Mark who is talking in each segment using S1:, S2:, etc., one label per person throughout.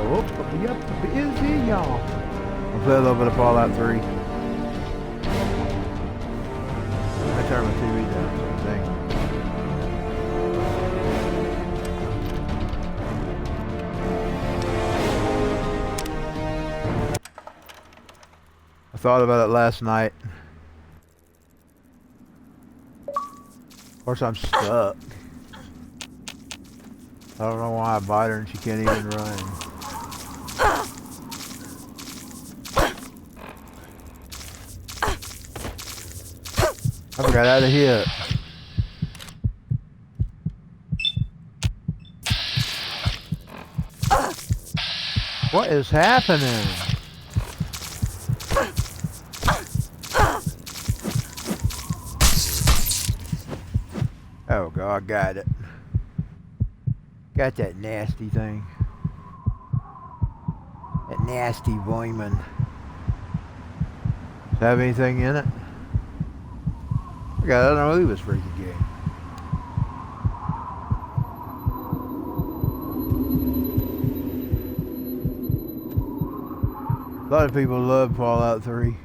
S1: Yep, is he, y'all? I'll play a little bit of Fallout 3. I turn my TV down, same thing. I thought about it last night. Of course, I'm stuck. I don't know why I bite her and she can't even run. I forgot how to hit. What is happening? Oh God, got it. Got that nasty thing. That nasty vermin. Does it have anything in it? I don't know who was freaking game. A lot of people love Fallout 3.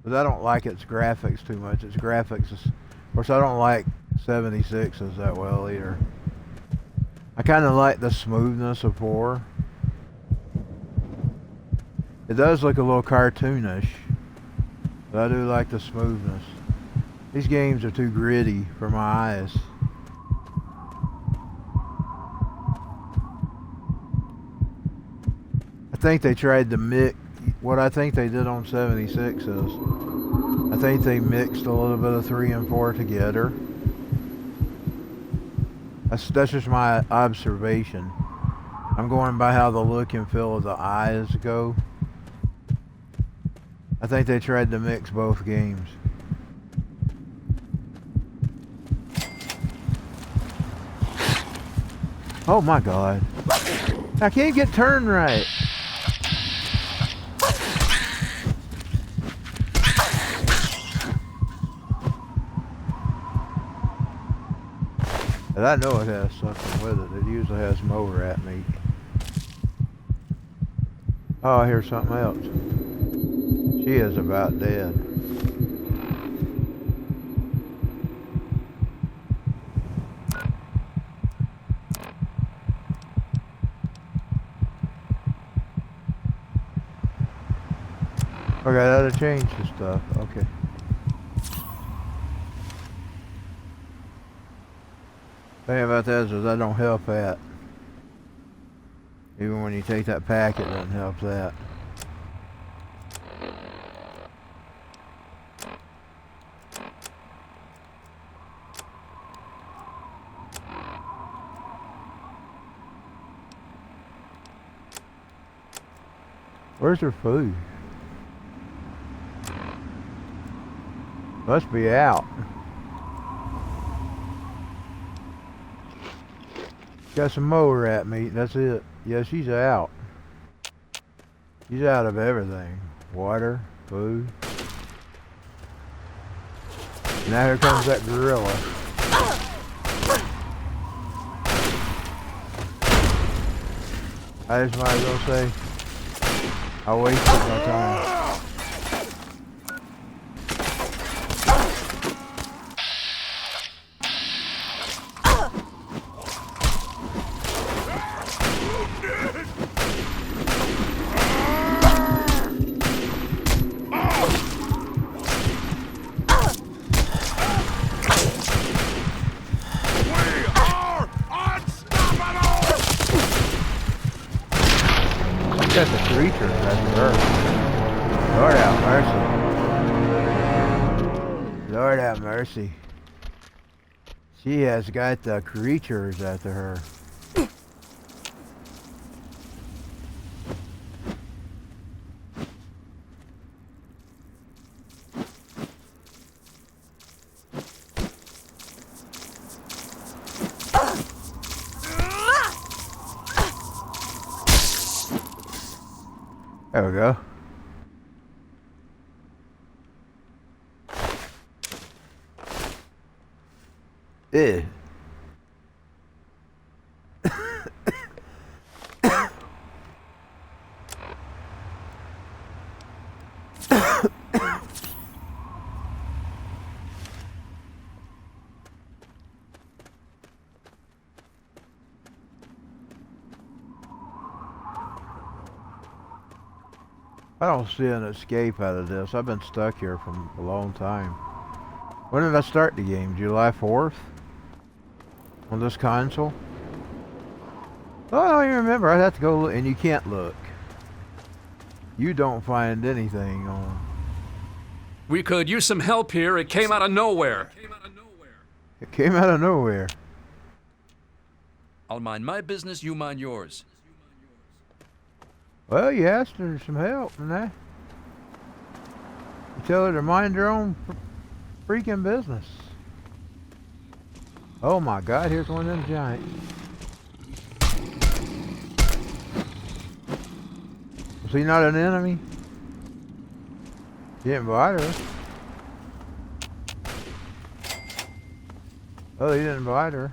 S1: But I don't like its graphics too much. Its graphics is... Of course, I don't like 76s that well either. I kind of like the smoothness of 4. It does look a little cartoonish. But I do like the smoothness. These games are too gritty for my eyes. I think they tried to mix... What I think they did on 76 is... I think they mixed a little bit of 3 and 4 together. That's just my observation. I'm going by how the look and feel of the eyes go. I think they tried to mix both games. Oh my God. I can't get turned right. And I know it has something with it. It usually has more rat meat. Oh, I hear something else. She is about dead. Okay, that'll change the stuff. Okay. Thing about that is that don't help that. Even when you take that pack, it doesn't help that. Where's her food? Must be out. Got some more rat meat, that's it. Yeah, she's out. She's out of everything. Water, food. Now here comes that gorilla. I just might as well say, I wasted my time. Got the creatures after her. Lord have mercy. Lord have mercy. She has got the creatures after her. There we go. Eh. I don't see an escape out of this. I've been stuck here for a long time. When did I start the game? July 4th? On this console? Oh, I don't even remember. I'd have to go look, and you can't look. You don't find anything on...
S2: We could use some help here. It came out of nowhere.
S1: It came out of nowhere.
S3: I'll mind my business, you mind yours.
S1: Well, you asked her some help, and that. You tell her to mind her own freaking business. Oh my God, here's one of them giants. Was he not an enemy? He didn't bite her. Oh, he didn't bite her.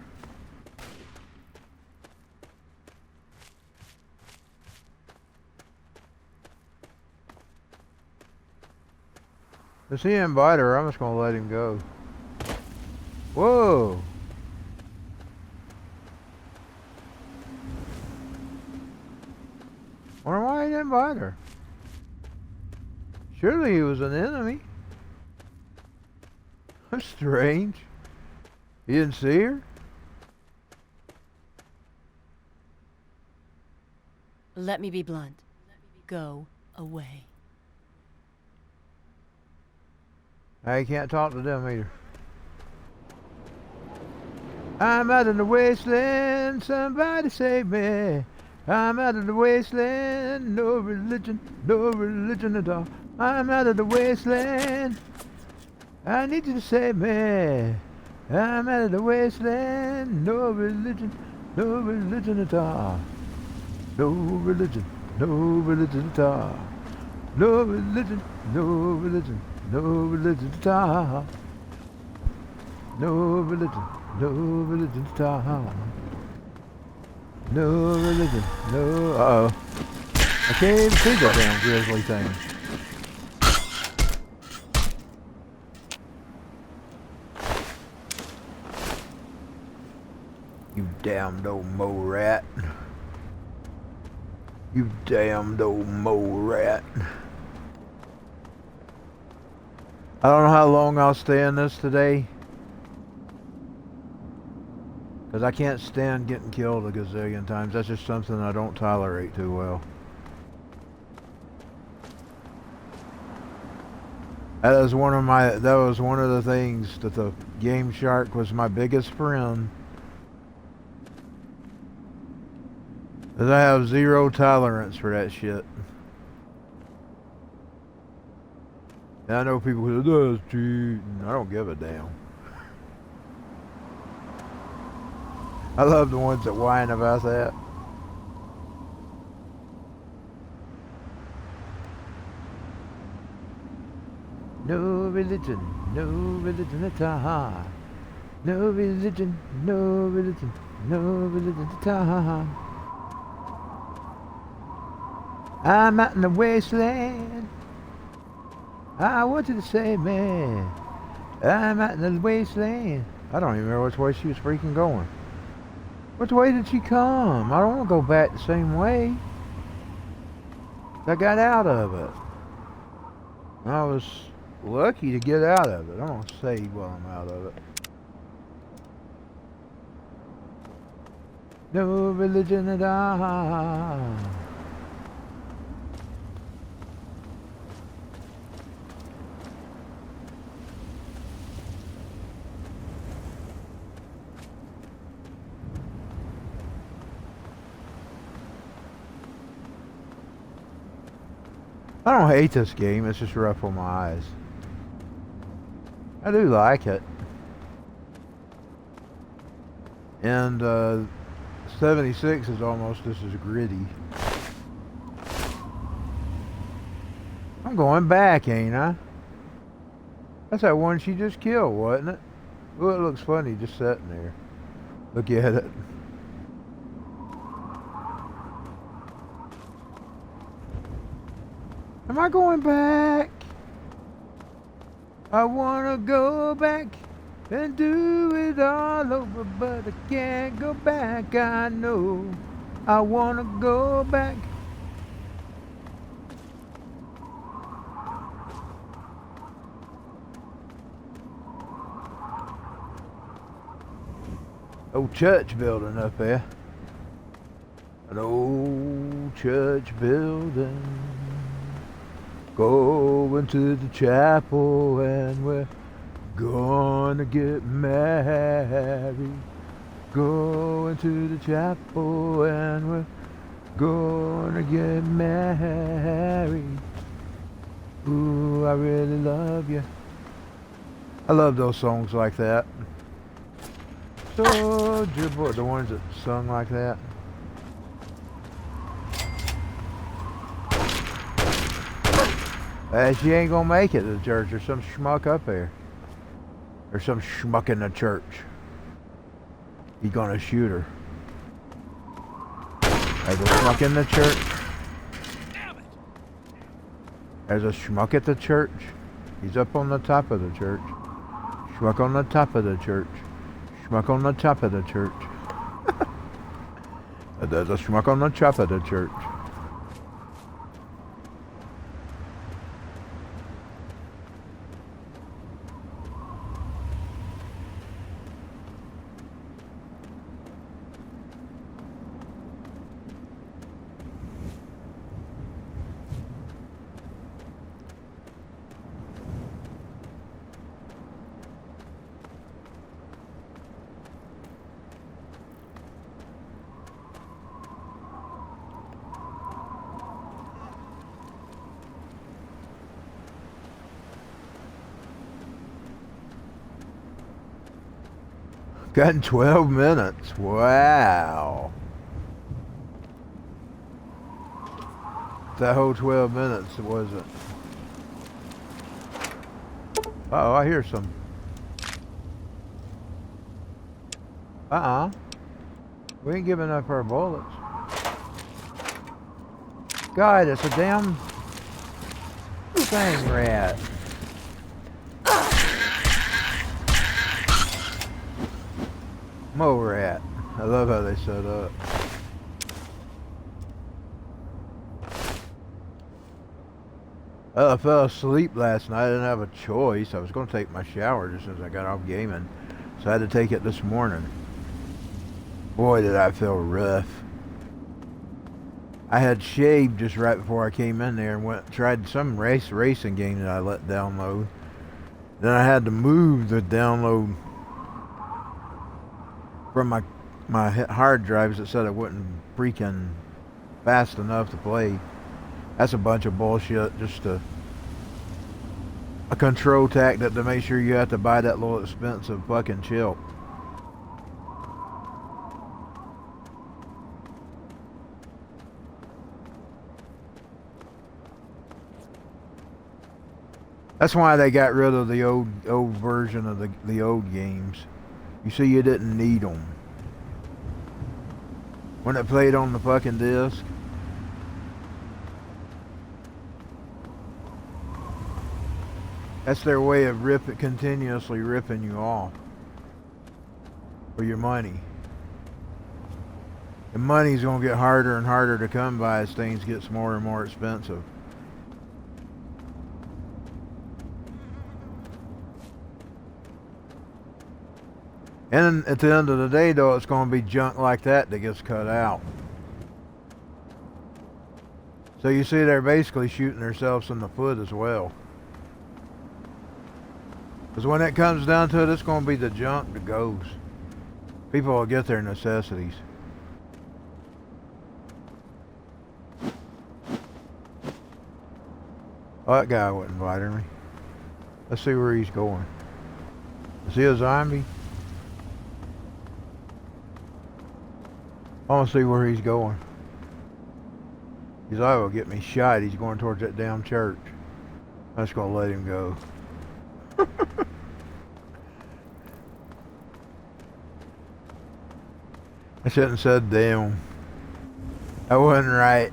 S1: If he didn't bite her, I'm just gonna let him go. Whoa! Wonder why he didn't bite her. Surely he was an enemy. That's strange. You didn't see her?
S4: Let me be blunt. Go away.
S1: I can't talk to them either. I'm out in the wasteland, somebody save me. I'm out of the wasteland, no religion at all. I'm out of the wasteland, I need you to save me. I'm out of the wasteland, no religion at all. No religion at all. No religion at all. No religion at all. No religion, no. Uh-oh. I can't even see that damn grizzly thing. You damned old mole rat. You damned old mole rat. I don't know how long I'll stay in this today. Because I can't stand getting killed a gazillion times. That's just something I don't tolerate too well. That was one of the things that the Game Shark was my biggest friend. Because I have zero tolerance for that shit. And I know people who say, that's cheating. I don't give a damn. I love the ones that whine about that. No religion at all. No religion at all. I'm out in the wasteland. I want you to save me. I'm out in the wasteland. I don't even remember which way she was freaking going. Which way did she come? I don't want to go back the same way. I got out of it. I was lucky to get out of it. I don't say while I'm out of it. No religion at all. I don't hate this game, it's just rough on my eyes. I do like it. And 76 is almost just as gritty. I'm going back, ain't I? That's that one she just killed, wasn't it? Oh, it looks funny just sitting there. Look at it. Am I going back? I wanna go back and do it all over, but I can't go back. I know I wanna go back. Old church building up there. An old church building. Going to the chapel and we're gonna get married. Going to the chapel and we're gonna get married. Ooh, I really love you. I love those songs like that. Soldier boy, the ones that sung like that. She ain't gonna make it to the church. There's some schmuck up there. There's some schmuck in the church. He's gonna shoot her. There's a schmuck in the church. There's a schmuck at the church. He's up on the top of the church. Schmuck on the top of the church. Schmuck on the top of the church. There's a schmuck on the top of the church. Got in 12 minutes. Wow. That whole 12 minutes wasn't. Uh-oh, I hear some. We ain't giving up our bullets. God, it's a damn thing rat. Mo rat. I love how they set up. I fell asleep last night. I didn't have a choice. I was going to take my shower just as I got off gaming. So I had to take it this morning. Boy, did I feel rough. I had shaved just right before I came in there and tried some racing game that I let download. Then I had to move the download from my hard drives that said it wasn't freaking fast enough to play. That's a bunch of bullshit. Just a control tactic to make sure you have to buy that little expensive fucking chip. That's why they got rid of the old version of the old games. You see, you didn't need them. When it played on the fucking disc. That's their way of continuously ripping you off for your money. And money's gonna get harder and harder to come by as things gets more and more expensive. And at the end of the day, though, it's going to be junk like that gets cut out. So you see, they're basically shooting themselves in the foot as well. Because when it comes down to it, it's going to be the junk that goes. People will get their necessities. Oh, that guy wasn't inviting me. Let's see where he's going. Is he a zombie? I want to see where he's going. He's liable to get me shot. He's going towards that damn church. I'm just going to let him go. I shouldn't have said damn. That wasn't right.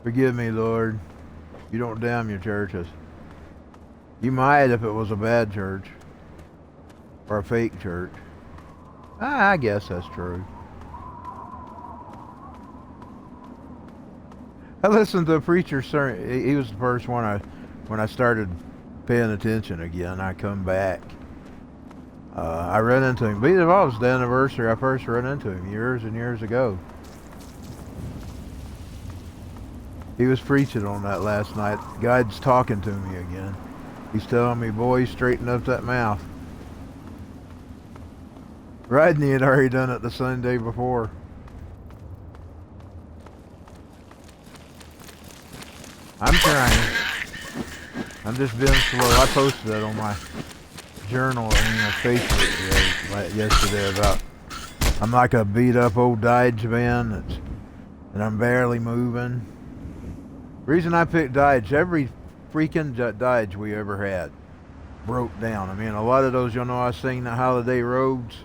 S1: Forgive me, Lord. You don't damn your churches. You might if it was a bad church. Or a fake church. I guess that's true. I listened to a preacher sermon. He was the first one when I started paying attention again. I come back. I ran into him. But it was the anniversary I first ran into him years and years ago. He was preaching on that last night. God's talking to me again. He's telling me, boy, straighten up that mouth. Rodney had already done it the Sunday before. I'm trying. I'm just being slow. I posted that on my journal and Facebook yesterday about I'm like a beat up old Dodge van and I'm barely moving. Reason I picked Dodge, every freaking Dodge we ever had broke down. I mean, a lot of those, you know, I seen the Holiday Roads.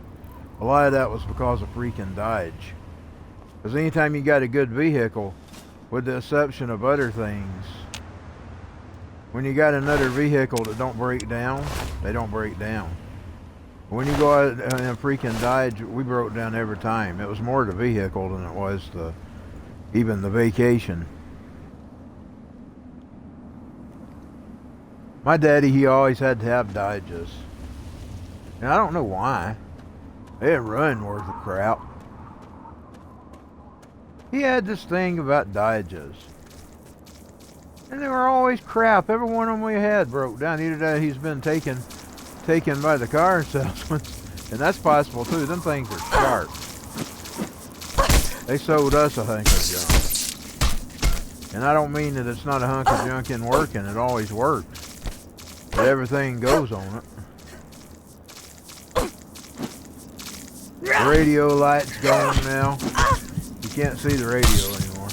S1: A lot of that was because of freaking Dodge. Because anytime you got a good vehicle, with the exception of other things, when you got another vehicle that don't break down, they don't break down. When you go out in a freaking Dodge, we broke down every time. It was more the vehicle than it was even the vacation. My daddy, he always had to have Dodges. And I don't know why. They didn't run worth of crap. He had this thing about Dodges. And they were always crap. Every one of them we had broke down. Either that he's been taken by the car salesman. And that's possible too. Them things are sharp. They sold us a hunk of junk. And I don't mean that it's not a hunk of junk in working. It always works. But everything goes on it. The radio light's gone now. You can't see the radio anymore.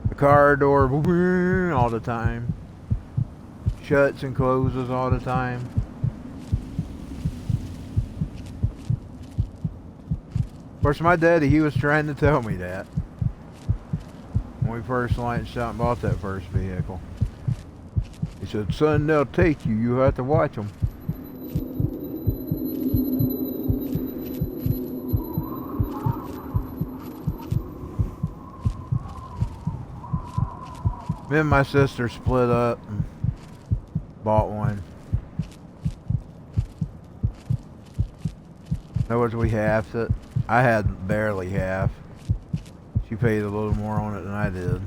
S1: The car door all the time. Shuts and closes all the time. Of course, my daddy, he was trying to tell me that when we first launched out and bought that first vehicle. He said, son, they'll take you. You have to watch them. Me and my sister split up and bought one. In other words, we halved it. I had barely half. She paid a little more on it than I did.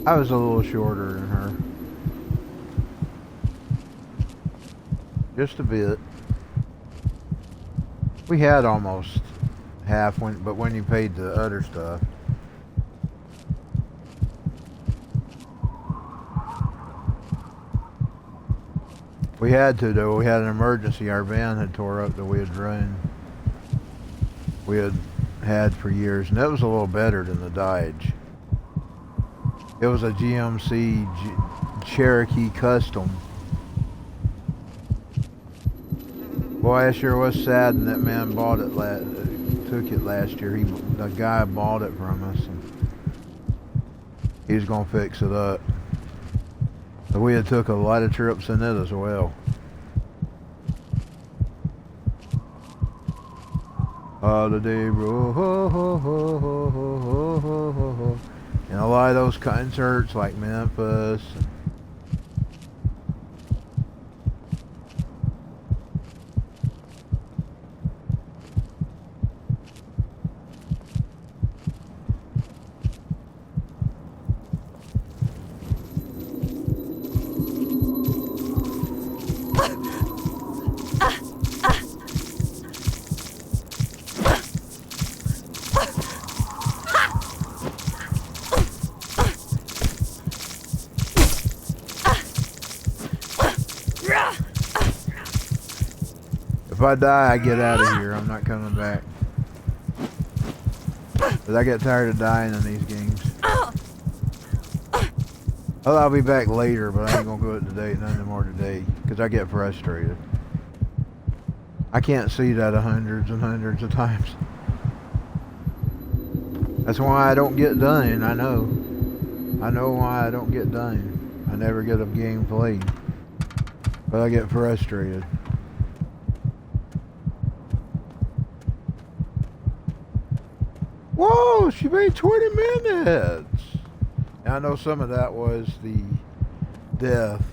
S1: I was a little shorter than her. Just a bit. We had almost half, but when you paid the other stuff. We had to, though. We had an emergency. Our van had tore up that we had run. We had for years, and that was a little better than the Dodge. It was a GMC Cherokee Custom. Boy, I sure was sad, and that man bought it. Took it last year. The guy bought it from us, and he was gonna fix it up. But we had took a lot of trips in it as well. Holiday Road, and a lot of those concerts like Memphis. If I die, I get out of here. I'm not coming back. But I get tired of dying in these games. Well, I'll be back later, but I ain't gonna go it today, none more today, because I get frustrated. I can't see that hundreds and hundreds of times. That's why I don't get done. I know. I know why I don't get done. I never get a game played. But I get frustrated. Whoa, she made 20 minutes. And I know some of that was the death.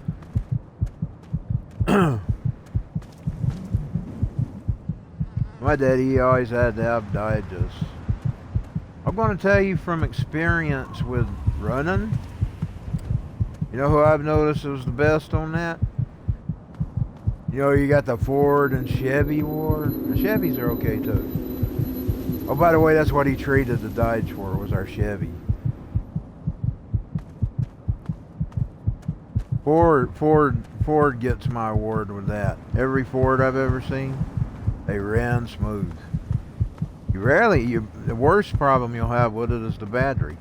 S1: My daddy, he always had to have digest. I'm going to tell you from experience with running. You know who I've noticed was the best on that? You know, you got the Ford and Chevy war. The Chevys are okay too. Oh, by the way, that's what he traded the Dodge for, was our Chevy. Ford gets my award with that. Every Ford I've ever seen, they ran smooth. The worst problem you'll have with it is the battery.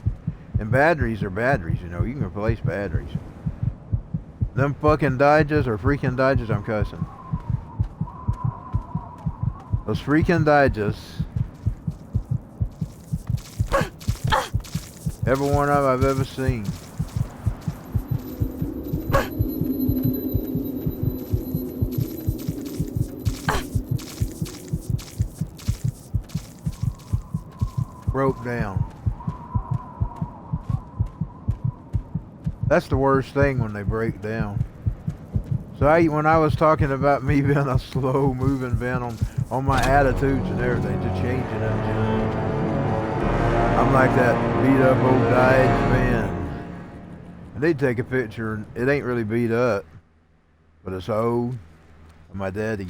S1: And batteries are batteries, you know, you can replace batteries. Them fucking Dodges are freaking Dodges, I'm cussing. Those freaking Dodges. Every one of them I've ever seen. Broke down. That's the worst thing when they break down. So when I was talking about me being a slow moving van on my attitudes and everything, just changing it. I'm like that beat up old Dodge van. I need to take a picture. It ain't really beat up, but it's old. My daddy's.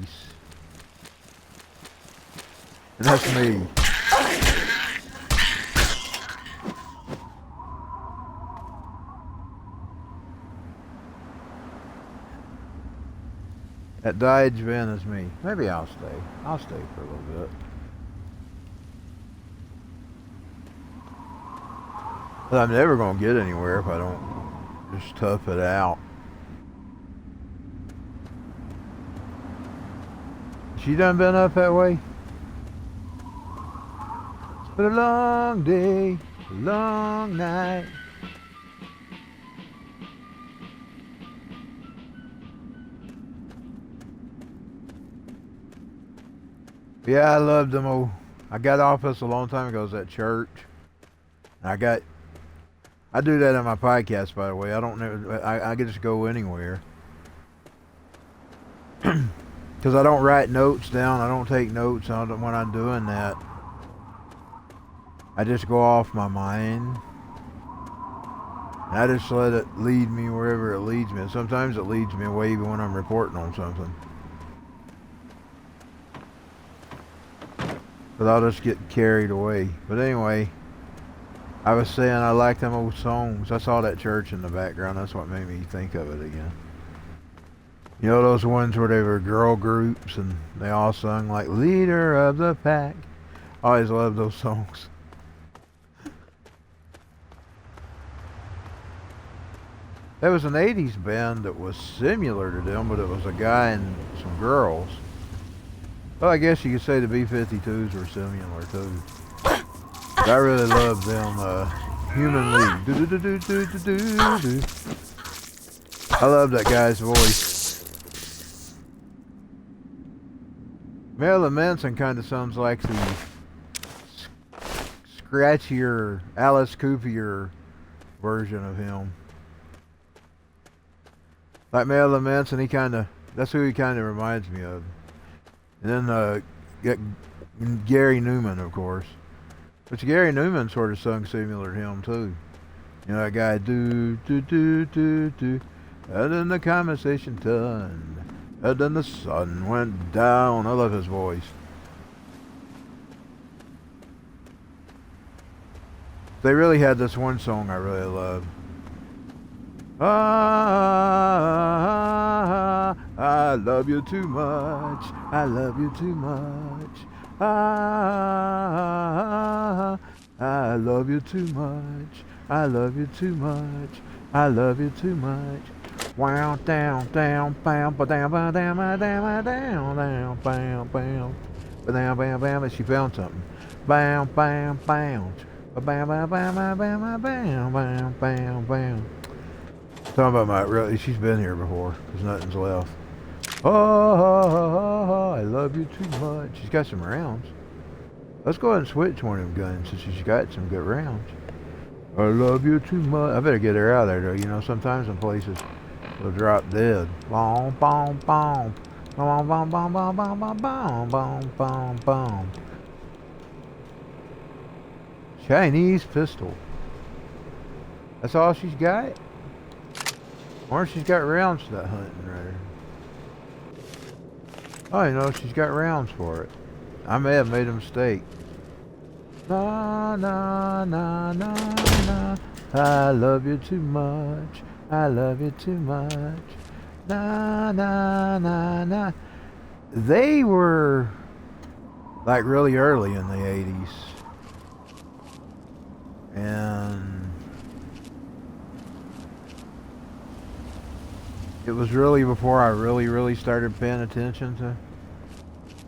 S1: And that's me. That Dodge van is me. Maybe I'll stay. I'll stay for a little bit. But I'm never going to get anywhere if I don't just tough it out. She done been up that way? It's been a long day, a long night. Yeah, I loved them old. I got off this a long time ago. It was at church. I do that on my podcast, by the way. I don't know. I can just go anywhere. Because I don't write notes down. I don't take notes when I'm doing that. I just go off my mind. And I just let it lead me wherever it leads me. And sometimes it leads me away even when I'm reporting on something. But I'll just get carried away. But anyway, I was saying I like them old songs. I saw that church in the background. That's what made me think of it again. You know those ones where they were girl groups and they all sung like Leader of the Pack? I always loved those songs. There was an 80s band that was similar to them, but it was a guy and some girls. Well, I guess you could say the B-52s were similar too. But I really love them, Human League. I love that guy's voice. Marilyn Manson kind of sounds like the scratchier, Alice Cooper version of him. Like Marilyn Manson, that's who he kind of reminds me of. And then get Gary Newman, of course. Which Gary Newman sort of sung similar to him too. You know that guy, do. And then the conversation turned. And then the sun went down. I love his voice. They really had this one song I really love. I love you too much. I love you too much. I love you too much. I love you too much. I love you too much. Wow, down, bam, ba down, ba down, ba down, down, bam, bam, ba down, bam, bam. And she found something. Bam, bam, bam. Bam, bam, bam, bam, bam, bam, bam, bam, bam. Talking about my really, she's been here before, because nothing's left. Oh, I love you too much. She's got some rounds. Let's go ahead and switch one of them guns since she's got some good rounds. I love you too much. I better get her out of there though. You know, sometimes in places they'll drop dead. Boom, boom, boom. Boom, boom, boom, boom, boom, boom, boom, boom, boom, boom. Chinese pistol. That's all she's got? Or she's got rounds for that hunting rider. Oh, you know, she's got rounds for it. I may have made a mistake. Na, na, na, na, na. I love you too much. I love you too much. Na, na, na, na. They were like really early in the 80s. And it was really before I really started paying attention to.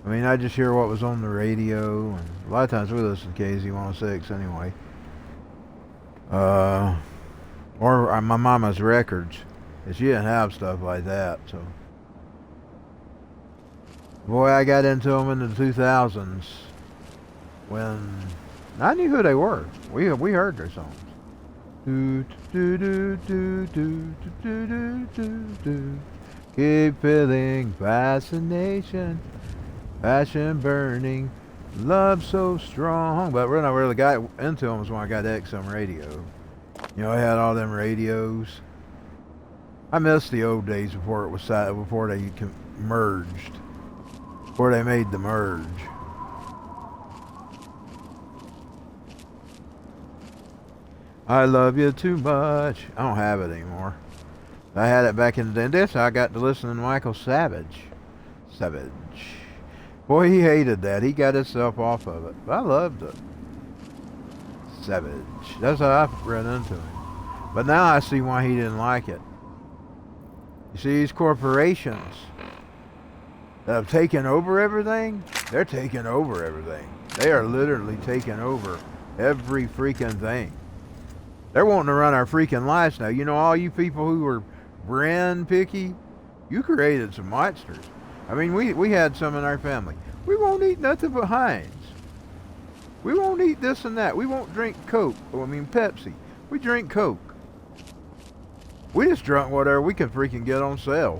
S1: I mean, I just hear what was on the radio, and a lot of times we listen to KZ106 anyway. Or my mama's records. And she didn't have stuff like that, so. Boy, I got into them in the 2000s when I knew who they were. We heard their songs. Do do do do do do do do do. Keep feeling fascination, passion burning, love so strong. But when I really got into them was when I got XM radio. You know, I had all them radios. I miss the old days before it was before they merged, before they made the merge. I love you too much. I don't have it anymore. I had it back in the day. And this I got to listen to Michael Savage. Boy, he hated that. He got himself off of it. But I loved it. Savage. That's how I ran into him. But now I see why he didn't like it. You see, these corporations that have taken over everything, they're taking over everything. They are literally taking over every freaking thing. They're wanting to run our freaking lives now. You know, all you people who were brand picky, you created some monsters. I mean, we had some in our family. We won't eat nothing but Heinz. We won't eat this and that. We won't drink Coke. I mean, Pepsi. We drink Coke. We just drunk whatever we could freaking get on sale.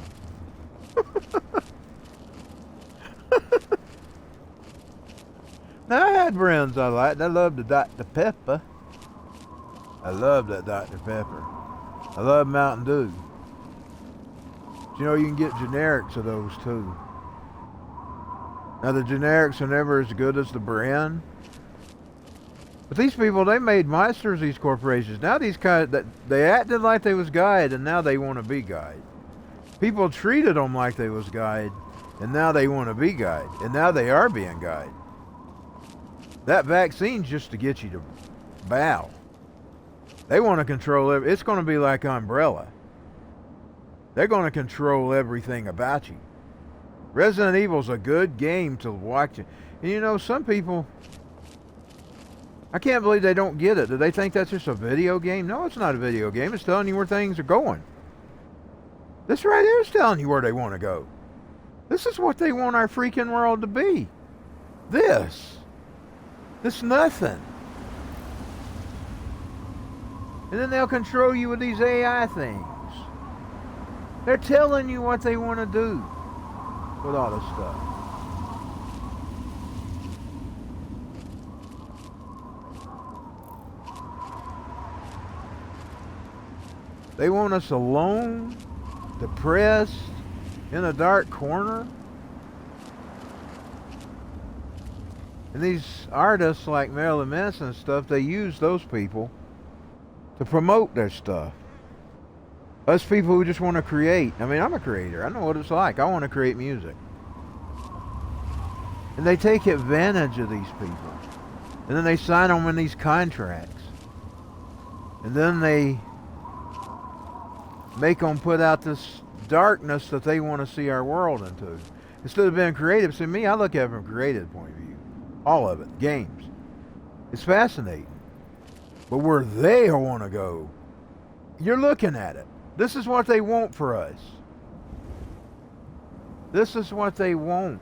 S1: Now, I had friends I liked. I loved the Dr. Pepper. I love that Dr. Pepper. I love Mountain Dew. You know, you can get generics of those too. Now the generics are never as good as the brand. But these people, they made monsters, these corporations. Now these guys, they acted like they was guide, and now they want to be guide. People treated them like they was guide, and now they want to be guide. And now they are being guide. That vaccine's just to get you to bow. They want to control it. It's going to be like Umbrella. They're going to control everything about you. Resident Evil's a good game to watch. And you know, some people, I can't believe they don't get it. Do they think that's just a video game? No, it's not a video game. It's telling you where things are going. This right here is telling you where they want to go. This is what they want our freaking world to be. This nothing. And then they'll control you with these AI things. They're telling you what they want to do with all this stuff. They want us alone, depressed, in a dark corner. And these artists like Marilyn Manson and stuff, they use those people to promote their stuff. Us people who just want to create. I mean, I'm a creator. I know what it's like. I want to create music. And they take advantage of these people. And then they sign them in these contracts. And then they make them put out this darkness that they want to see our world into. Instead of being creative, see me, I look at it from a creative point of view. All of it. Games. It's fascinating. but where they want to go. You're looking at it. This is what they want for us. This is what they want.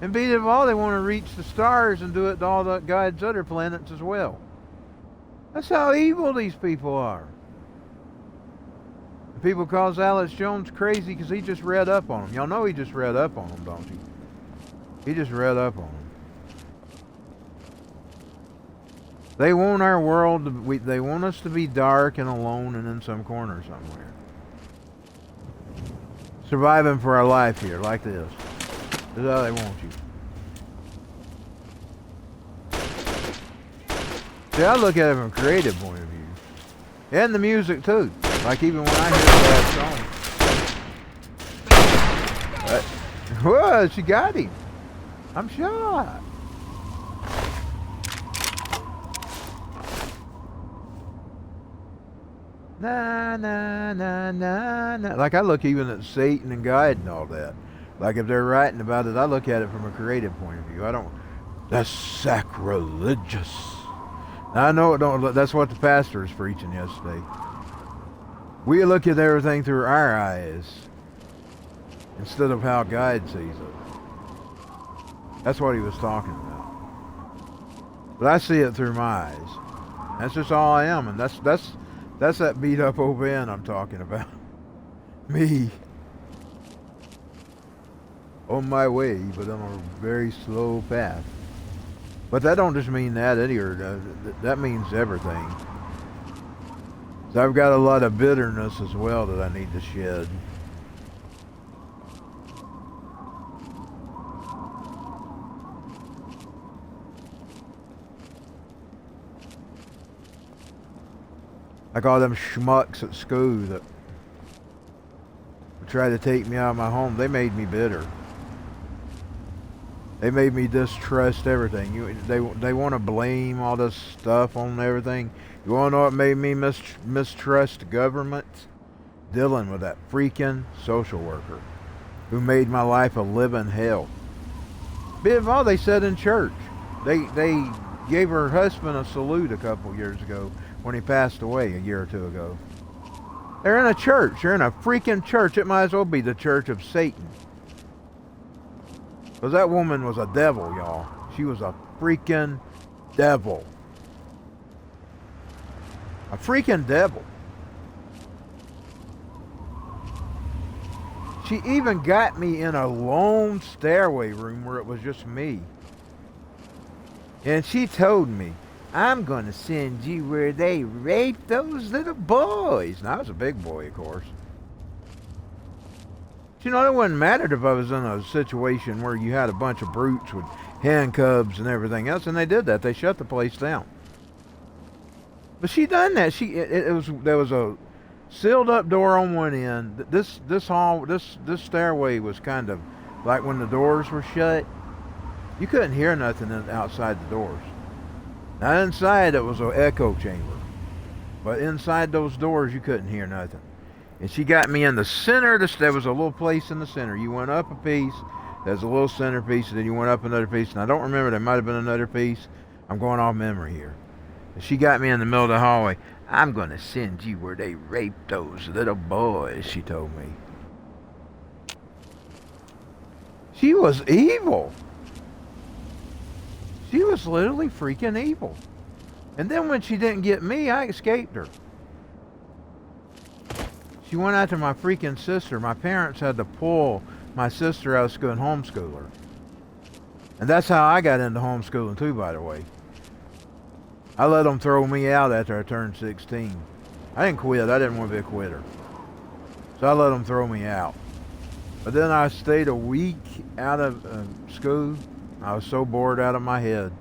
S1: And beat it all, they want to reach the stars and do it to all the God's other planets as well. That's how evil these people are. And people calls Alex Jones crazy because he just read up on them. Y'all know he just read up on them, don't you? He just read up on them. They want our world to they want us to be dark and alone and in some corner somewhere. Surviving for our life here, like this. This is how they want you. See, I look at it from a creative point of view. And the music too. Like even when I hear that song. Whoa, she got him. I'm shot. Na na na na na. Like I look even at Satan and God and all that. Like if they're writing about it, I look at it from a creative point of view. I don't. That's sacrilegious. Now, I know it don't. That's what the pastor was preaching yesterday. We look at everything through our eyes instead of how God sees it. That's what he was talking about. But I see it through my eyes. That's just all I am, and that's that beat up old man I'm talking about. Me. On my way, but on a very slow path. But that don't just mean that either. That means everything. So I've got a lot of bitterness as well that I need to shed. Like all them schmucks at school that tried to take me out of my home, they made me bitter. They made me distrust everything. They want to blame all this stuff on everything. You want to know what made me mistrust government? Dealing with that freaking social worker who made my life a living hell. Bit of all they said in church. They gave her husband a salute a couple years ago when he passed away a year or two ago. They're in a church. They're in a freaking church. It might as well be the church of Satan. Because that woman was a devil, y'all. She was a freaking devil. A freaking devil. She even got me in a lone stairway room where it was just me. And she told me, I'm going to send you where they rape those little boys. Now, I was a big boy, of course. You know, it wouldn't matter if I was in a situation where you had a bunch of brutes with handcuffs and everything else, and they did that. They shut the place down. But she done that. There was a sealed up door on one end. This stairway was kind of like when the doors were shut. You couldn't hear nothing outside the doors. Now inside it was an echo chamber, but inside those doors you couldn't hear nothing. And she got me in the center. There was a little place in the center. You went up a piece. There's a little centerpiece, and then you went up another piece. And I don't remember. There might have been another piece. I'm going off memory here. And she got me in the middle of the hallway. I'm going to send you where they rape those little boys, she told me. She was evil. She was literally freaking evil. And then when she didn't get me, I escaped her. She went after my freaking sister. My parents had to pull my sister out of school and homeschool her. And that's how I got into homeschooling too, by the way. I let them throw me out after I turned 16. I didn't quit. I didn't want to be a quitter. So I let them throw me out. But then I stayed a week out of school. I was so bored out of my head.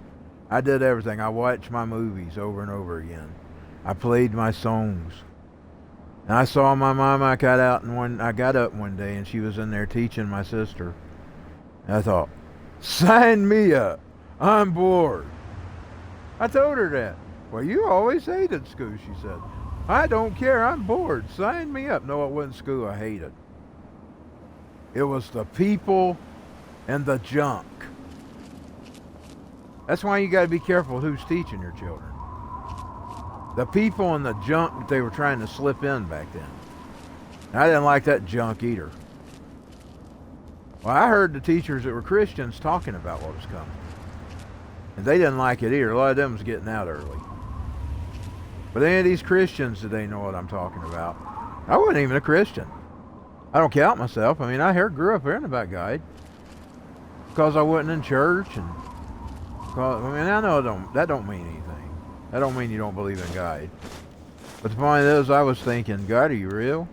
S1: I did everything. I watched my movies over and over again. I played my songs. And I saw my mom. I got up one day and she was in there teaching my sister. And I thought, sign me up. I'm bored. I told her that. Well, you always hated school, she said. I don't care. I'm bored. Sign me up. No, it wasn't school I hated. It was the people and the junk. That's why you got to be careful who's teaching your children. the people and the junk that they were trying to slip in back then. And I didn't like that junk either. Well, I heard the teachers that were Christians talking about what was coming. And they didn't like it either. A lot of them was getting out early. But any of these Christians, did they know what I'm talking about? I wasn't even a Christian. I don't count myself. I mean, grew up hearing about God. Because I wasn't in church, and I know that don't mean anything. That don't mean you don't believe in God. But the point is, I was thinking, God, are you real?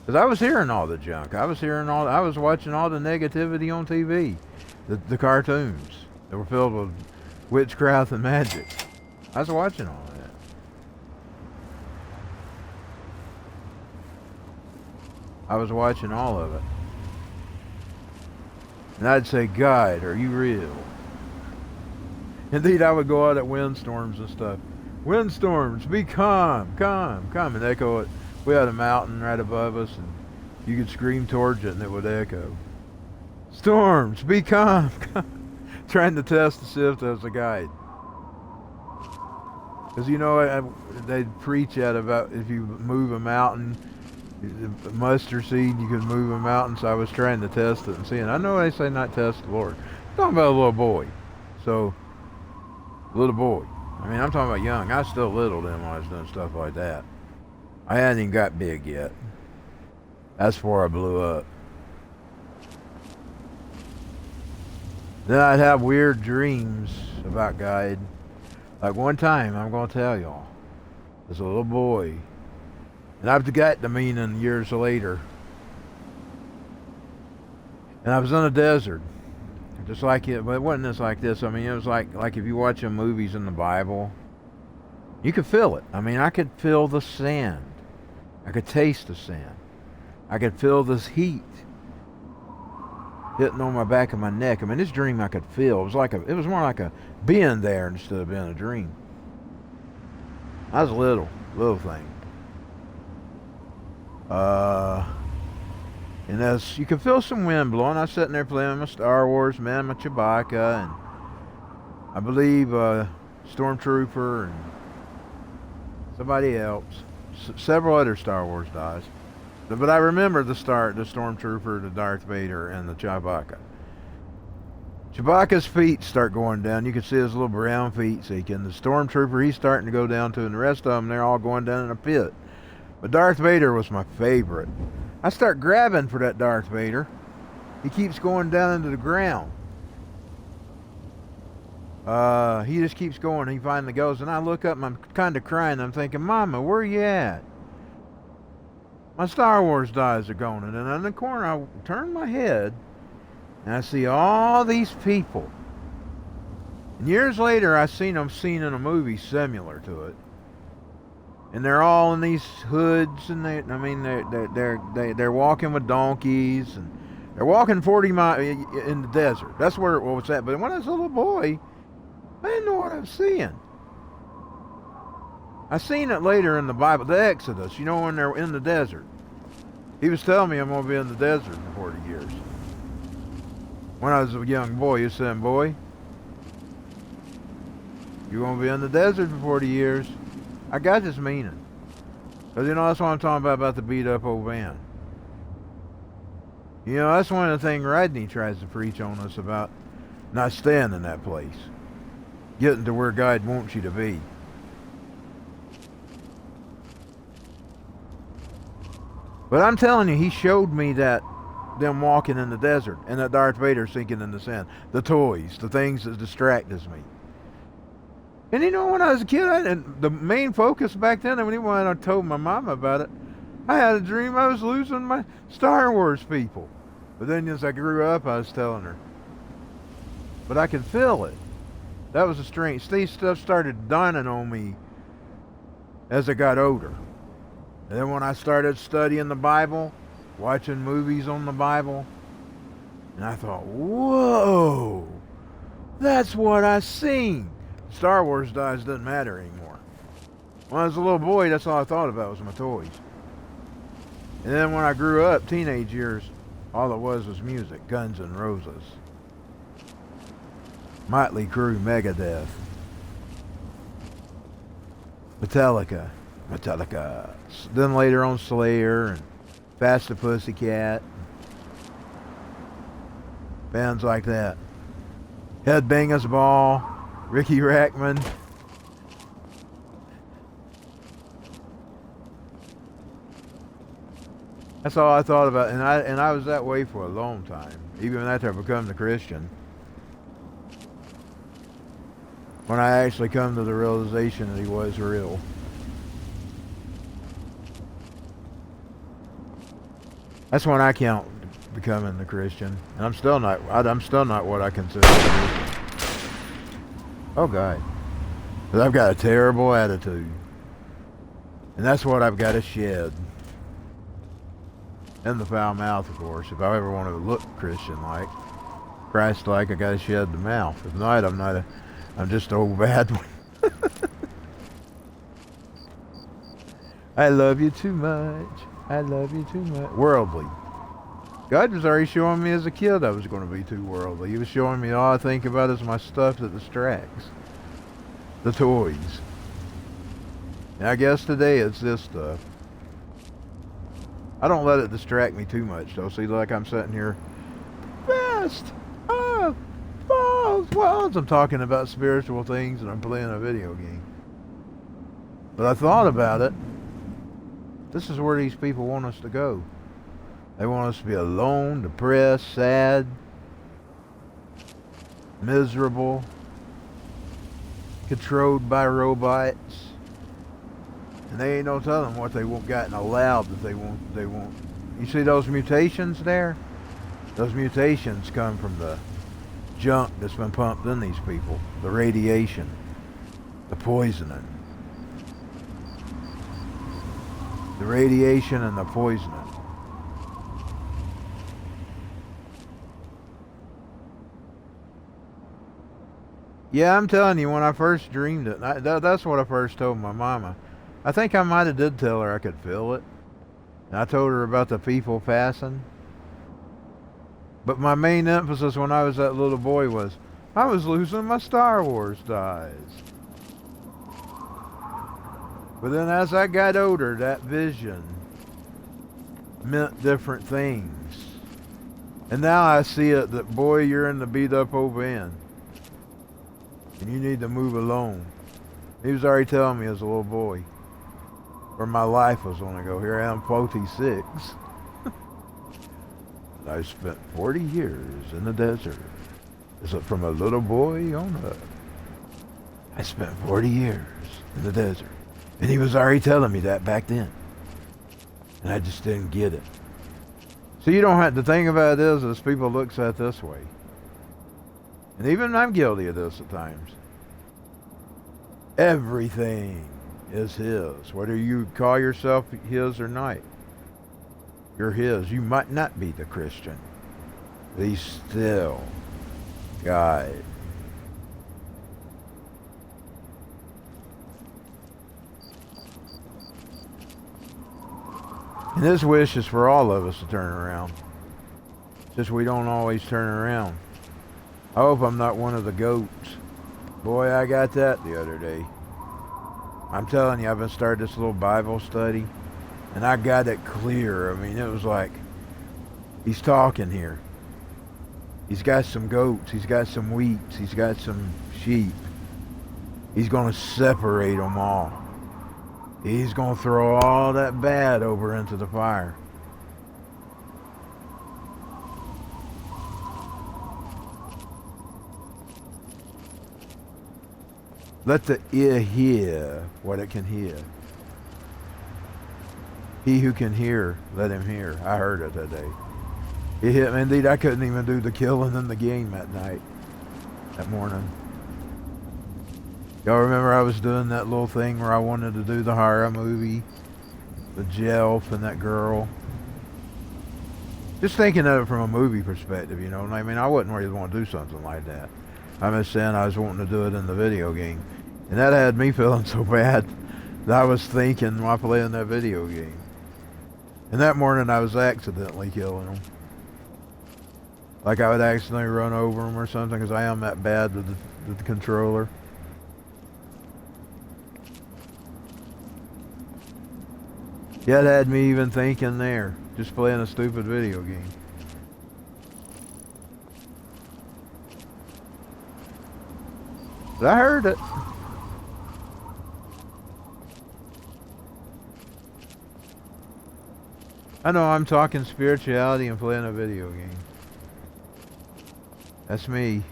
S1: Because I was hearing all the junk. I was watching all the negativity on TV, the cartoons that were filled with witchcraft and magic. I was watching all that. I was watching all of it. And I'd say, God, are you real? Indeed, I would go out at windstorms and stuff. Windstorms, be calm, and echo it. We had a mountain right above us, and you could scream towards it, and it would echo. Storms, be calm, trying to test to see if there's a guide. Because, you know, they'd preach that about if you move a mountain, mustard seed, you can move a mountain. So I was trying to test it and seeing. I know they say not test the Lord. I'm talking about a little boy. So, little boy. I mean, I'm talking about young. I was still little then when I was doing stuff like that. I hadn't even got big yet. That's before I blew up. Then I'd have weird dreams about God. Like one time, I'm going to tell y'all. As a little boy. And I've got the meaning years later. And I was in a desert. Just like it, but it wasn't just like this. I mean, it was like if you watch movies in the Bible, you could feel it. I mean, I could feel the sand. I could taste the sand. I could feel this heat hitting on my back of my neck. I mean, this dream I could feel. It was more like a being there instead of being a dream. I was a little thing. And as you could feel some wind blowing, I was sitting there playing my Star Wars, man, my Chewbacca, and I believe Stormtrooper and somebody else, several other Star Wars guys. But I remember the Stormtrooper, the Darth Vader, and the Chewbacca. Chewbacca's feet start going down. You can see his little brown feet seeking. The Stormtrooper, he's starting to go down too, and the rest of them, they're all going down in a pit. But Darth Vader was my favorite. I start grabbing for that Darth Vader. He keeps going down into the ground. He just keeps going. He finally goes, and I look up and I'm kind of crying. I'm thinking, Mama, where you at? My Star Wars dies are going. And then in the corner, I turn my head, and I see all these people. And years later, I seen them seen in a movie similar to it. And they're all in these hoods, and they're walking with donkeys, and they're walking 40 miles in the desert. That's where it was at. But when I was a little boy, I didn't know what I was seeing. I seen it later in the Bible, the Exodus. You know, when they're in the desert. He was telling me I'm going to be in the desert for 40 years. When I was a young boy, he was saying, boy, you're going to be in the desert for 40 years. I got this meaning. Because, you know, that's what I'm talking about the beat up old van. You know, that's one of the things Rodney tries to preach on us about not staying in that place. Getting to where God wants you to be. But I'm telling you, he showed me that them walking in the desert and that Darth Vader sinking in the sand. The toys, the things that distracts me. And you know, when I was a kid, and the main focus back then, when I told my mama about it, I had a dream I was losing my Star Wars people. But then as I grew up, I was telling her. But I could feel it. That was a strange. These stuff started dawning on me as I got older. And then when I started studying the Bible, watching movies on the Bible, and I thought, whoa, that's what I seen. Star Wars dies doesn't matter anymore. When I was a little boy, that's all I thought about was my toys. And then when I grew up, teenage years, all it was music, Guns N' Roses, Motley Crue, Megadeth. Metallica. Metallica. Then later on Slayer and Fast the Pussycat. Bands like that. Headbangers Ball. Ricky Rackman. That's all I thought about, and I was that way for a long time, even after I become a Christian. When I actually come to the realization that he was real. That's when I count becoming a Christian, and I'm still not what I consider a Christian. Oh God, 'cause I've got a terrible attitude, and that's what I've got to shed. And the foul mouth, of course. If I ever want to look Christian-like, Christ-like, I got to shed the mouth. If not, I'm just an old bad one. I love you too much. I love you too much. Worldly. God was already showing me as a kid I was going to be too worldly. He was showing me all I think about is my stuff that distracts. The toys. And I guess today it's this stuff. I don't let it distract me too much, though. See, like I'm sitting here, best of both worlds. I'm talking about spiritual things, and I'm playing a video game. But I thought about it. This is where these people want us to go. They want us to be alone, depressed, sad, miserable, controlled by robots. And they ain't no telling what they won't got in a lab that they won't. You see those mutations there? Those mutations come from the junk that's been pumped in these people. The radiation. The poisoning. The radiation and the poisoning. Yeah, I'm telling you, when I first dreamed it, that's what I first told my mama. I think I might have did tell her I could feel it. And I told her about the people passing. But my main emphasis when I was that little boy was, I was losing my Star Wars dies. But then as I got older, that vision meant different things. And now I see it that, boy, you're in the beat up old end. And you need to move alone. He was already telling me as a little boy where my life was going to go. Here I am, 46. I spent 40 years in the desert. Is it from a little boy on up? I spent 40 years in the desert. And he was already telling me that back then. And I just didn't get it. So you don't have, the thing about it is people looks at it this way. And even I'm guilty of this at times. Everything is his. Whether you call yourself his or not. You're his. You might not be the Christian. But he's still God. And his wish is for all of us to turn around. Just we don't always turn around. I hope I'm not one of the goats. Boy, I got that the other day. I'm telling you, I've been starting this little Bible study, and I got it clear. I mean, it was like, he's talking here. He's got some goats, he's got some wheats, he's got some sheep. He's going to separate them all. He's going to throw all that bad over into the fire. Let the ear hear what it can hear. He who can hear, let him hear. I heard it that day. It hit me. Indeed, I couldn't even do the killing in the game that night, that morning. Y'all remember I was doing that little thing where I wanted to do the horror movie, the Jelf and that girl. Just thinking of it from a movie perspective, you know. I mean, I wouldn't really want to do something like that. I'm just saying I was wanting to do it in the video game. And that had me feeling so bad that I was thinking while playing that video game. And that morning I was accidentally killing them. Like I would accidentally run over them or something because I am that bad with the controller. Yeah, that had me even thinking there. Just playing a stupid video game. But I heard it. I know I'm talking spirituality and playing a video game. That's me.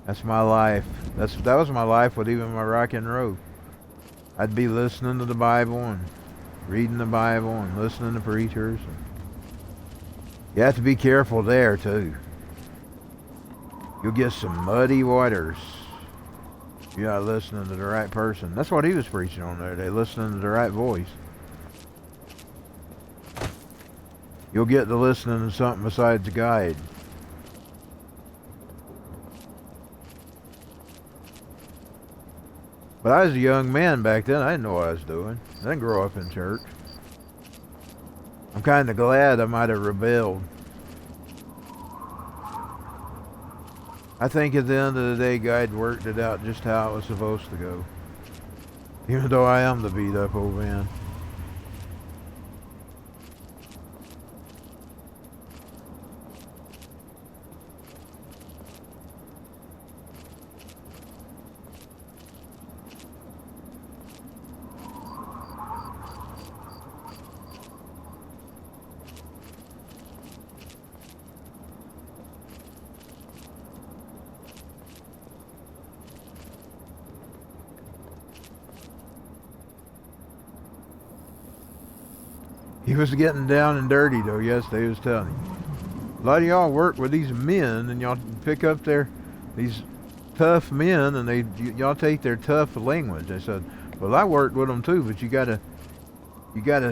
S1: That's my life. That was my life with even my rock and roll. I'd be listening to the Bible and reading the Bible and listening to preachers. You have to be careful there too. You'll get some muddy waters. You're not listening to the right person. That's what he was preaching on there. They listening to the right voice. You'll get to listening to something besides God. But I was a young man back then. I didn't know what I was doing. I didn't grow up in church. I'm kind of glad I might have rebelled. I think at the end of the day, God worked it out just how it was supposed to go. Even though I am the beat up old man. He was getting down and dirty though yesterday, he was telling me. A lot of y'all work with these men and y'all pick up these tough men and y'all take their tough language. I said, well, I worked with them too, but you gotta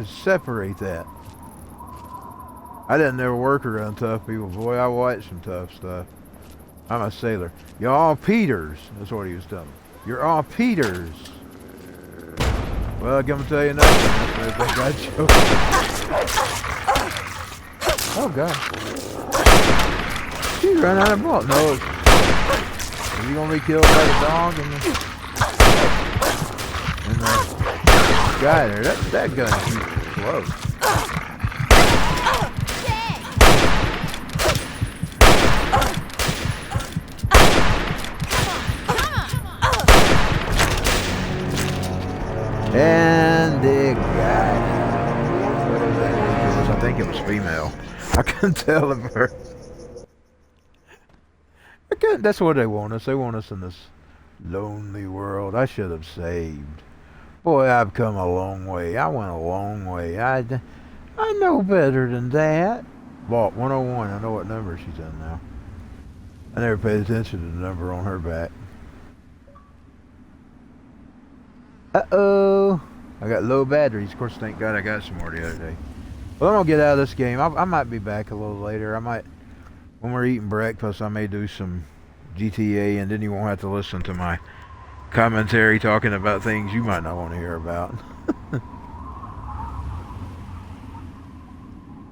S1: separate that. I didn't ever work around tough people. Boy, I watched some tough stuff. I'm a sailor. You're all Peters. That's what he was telling me. You're all Peters. Well, I'm gonna tell you nothing. I think I choked. Oh God! She ran out of bullets. No, is he gonna be killed by the dog and the guy there? That gun shoots close. And it got it. I think it was female. I couldn't tell the first. That's what they want us. They want us in this lonely world. I should have saved. Boy, I've come a long way. I went a long way. I know better than that. Vault 101. I know what number she's in now. I never paid attention to the number on her back. Uh-oh. I got low batteries. Of course, thank God I got some more the other day. Well, I'm going to get out of this game. I might be back a little later. I might, when we're eating breakfast, I may do some GTA, and then you won't have to listen to my commentary talking about things you might not want to hear about.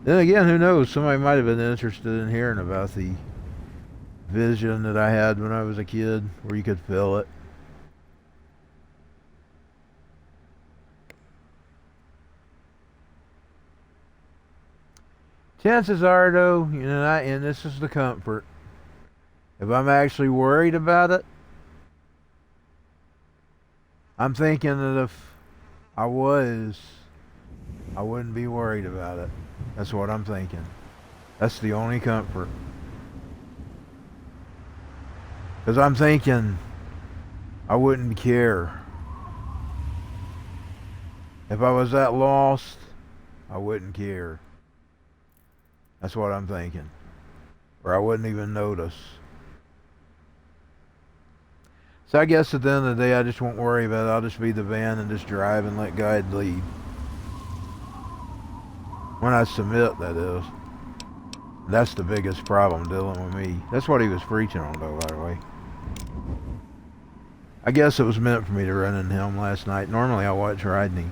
S1: Then again, who knows? Somebody might have been interested in hearing about the vision that I had when I was a kid, where you could feel it. Chances are, though, you know, and this is the comfort, if I'm actually worried about it, I'm thinking that if I was, I wouldn't be worried about it. That's what I'm thinking. That's the only comfort. Because I'm thinking I wouldn't care. If I was that lost, I wouldn't care. That's what I'm thinking. Or I wouldn't even notice. So I guess at the end of the day, I just won't worry about it. I'll just be the van and just drive and let God lead. When I submit, that is. That's the biggest problem dealing with me. That's what he was preaching on, though, by the way. I guess it was meant for me to run into him last night. Normally I watch riding him.